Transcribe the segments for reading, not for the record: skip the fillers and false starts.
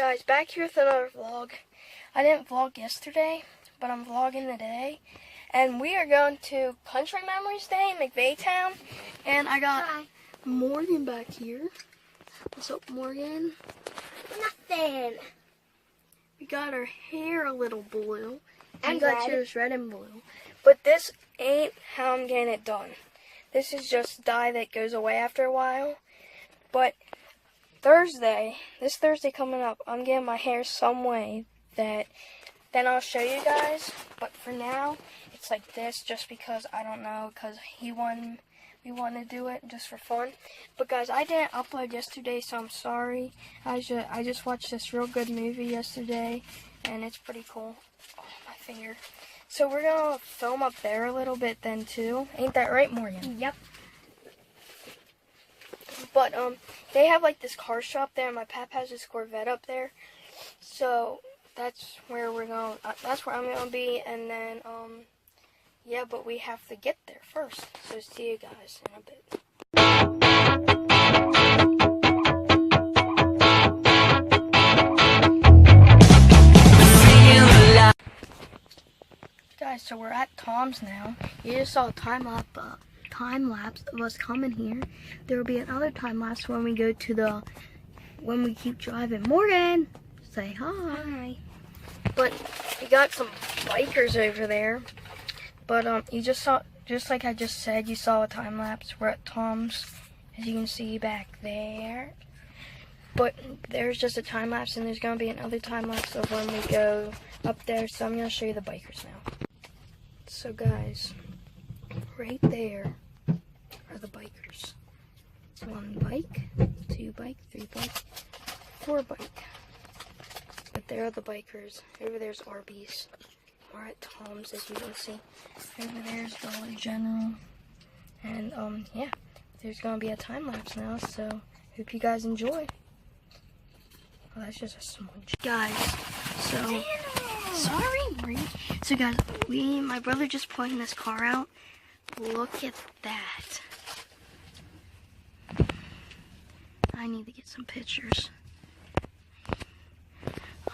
Guys, back here with another vlog. I didn't vlog yesterday, but I'm vlogging today. And we are going to Country Memories Day in McVaytown. And I got Morgan back here. What's up, Morgan? Nothing. We got her hair a little blue. And we got red. yours red and blue. But this ain't how I'm getting it done. This is just dye that goes away after a while. But this Thursday coming up, I'm getting my hair some way that then I'll show you guys. But for now, it's like this just because I don't know, because we want to do it just for fun. But guys, I didn't upload yesterday, so I'm sorry. I just watched this real good movie yesterday, and it's pretty cool. Oh, my finger. So we're gonna film up there a little bit then too. Ain't that right, Morgan? Yep. But they have like this car shop there, and my pap has this Corvette up there. So that's where we're going. That's where I'm gonna be, and then yeah, but we have to get there first. So see you guys in a bit. Guys, so we're at Tom's now. You just saw a time lapse of us coming here. There will be another time lapse when we go to when we keep driving. Morgan, say hi. But we got some bikers over there. But you just saw, just like I just said, you saw a time lapse. We're at Tom's, as you can see back there. But there's just a time lapse, and there's gonna be another time lapse of when we go up there. So I'm gonna show you the bikers now. So guys, right there are the bikers. It's 1 bike, 2 bike, 3 bike, 4 bike. But there are the bikers. Over there's Arby's. We're at Tom's, as you can see. Over there's Dollar General. And yeah, there's gonna be a time lapse now, so hope you guys enjoy. Oh, that's just a smudge. Guys, so sorry, Marie. So guys, my brother just pointed this car out. Look at that. I need to get some pictures.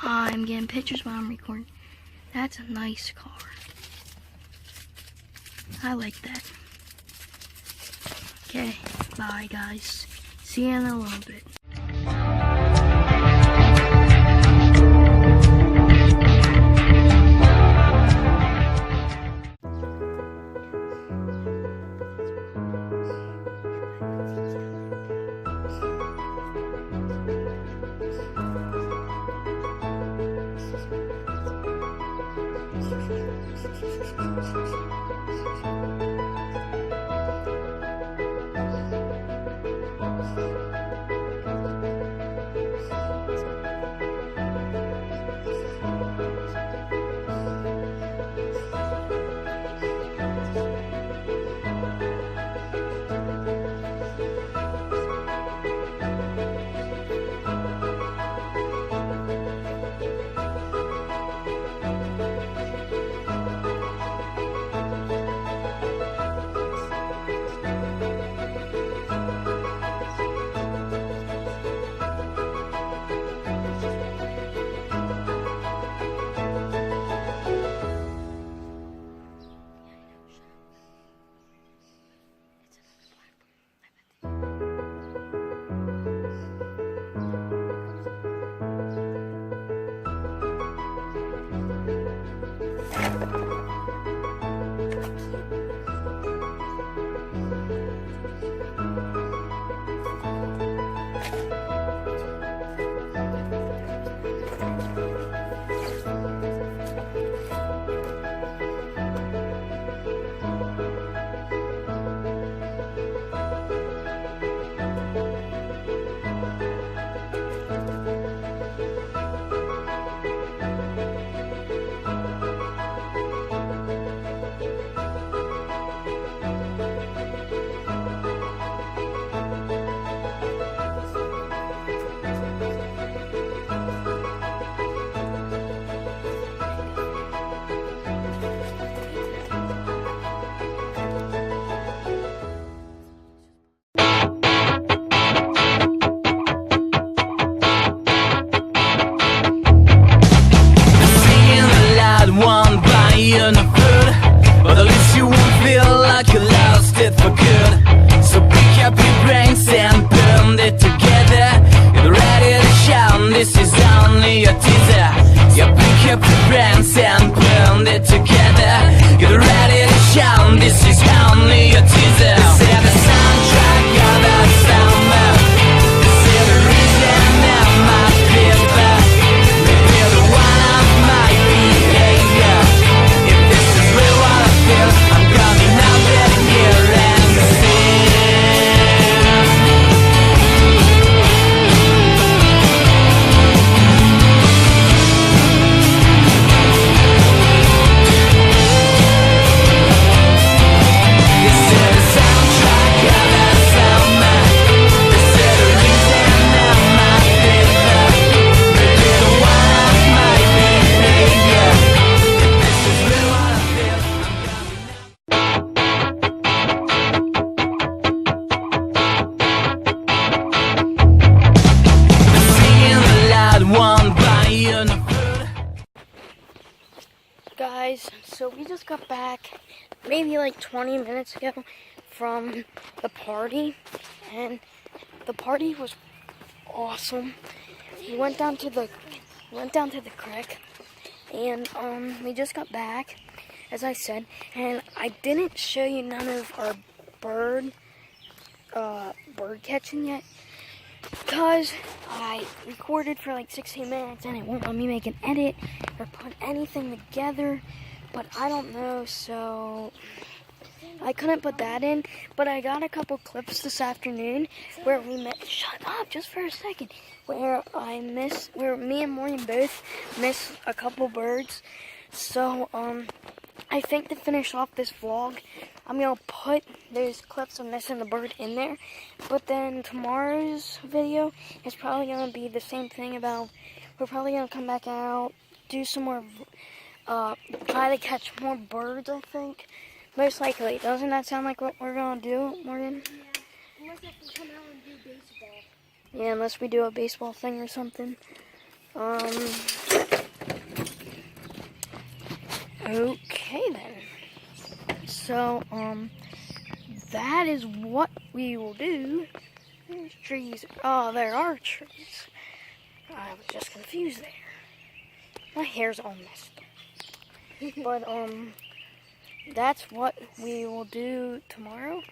I'm getting pictures while I'm recording. That's a nice car. I like that. Okay, bye guys. See you in a little bit. friends and blend it together. Get ready to shout, this is only a teaser. This is the soundtrack of the summer. This is the reason that my feedback maybe the one of my behavior. If this is real what I feel, I'm coming out there here and sing. Guys, so we just got back maybe like 20 minutes ago from the party, and the party was awesome. We went down to the creek, and we just got back, as I said, and I didn't show you none of our bird catching yet, because I recorded for like 16 minutes and it won't let me make an edit or put anything together, but I don't know, so I couldn't put that in. But I got a couple clips this afternoon where we met. Shut up just for a second. Where me and Maureen both missed a couple birds. So I think to finish off this vlog, I'm gonna put those clips of missing the bird in there. But then tomorrow's video is probably gonna be the same thing about, we're probably gonna come back out, do some more, try to catch more birds, I think. Most likely. Doesn't that sound like what we're gonna do, Morgan? Yeah. Unless I can come out and do baseball. Yeah, unless we do a baseball thing or something. Okay then. So, that is what we will do. There's trees. Oh, there are trees. I was just confused there. My hair's all messed up. But, that's what we will do tomorrow.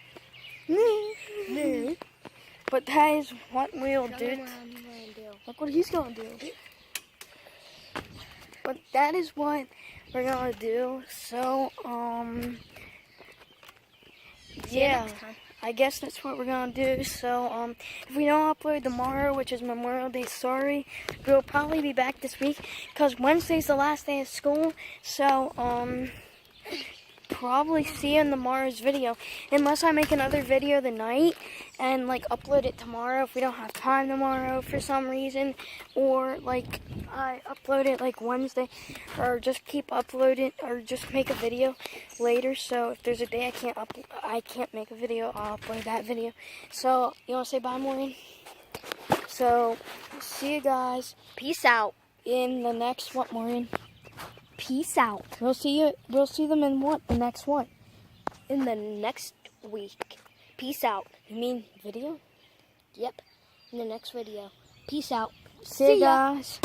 But that is what we'll do. Look what he's gonna do. But that is what we're gonna do. So, yeah, I guess that's what we're gonna do. So, if we don't upload tomorrow, which is Memorial Day, sorry, we'll probably be back this week, because Wednesday's the last day of school. So, probably see you in tomorrow's video, unless I make another video tonight and like upload it tomorrow if we don't have time tomorrow for some reason, or like I upload it like Wednesday, or just keep uploading, or just make a video later. So if there's a day I can't make a video, I'll upload that video. So you want to say bye, Maureen? So see you guys. Peace out. In the next what, Maureen? Peace out. We'll see them in what? The next what? In the next week. Peace out. You mean video? Yep. In the next video. Peace out. See you guys.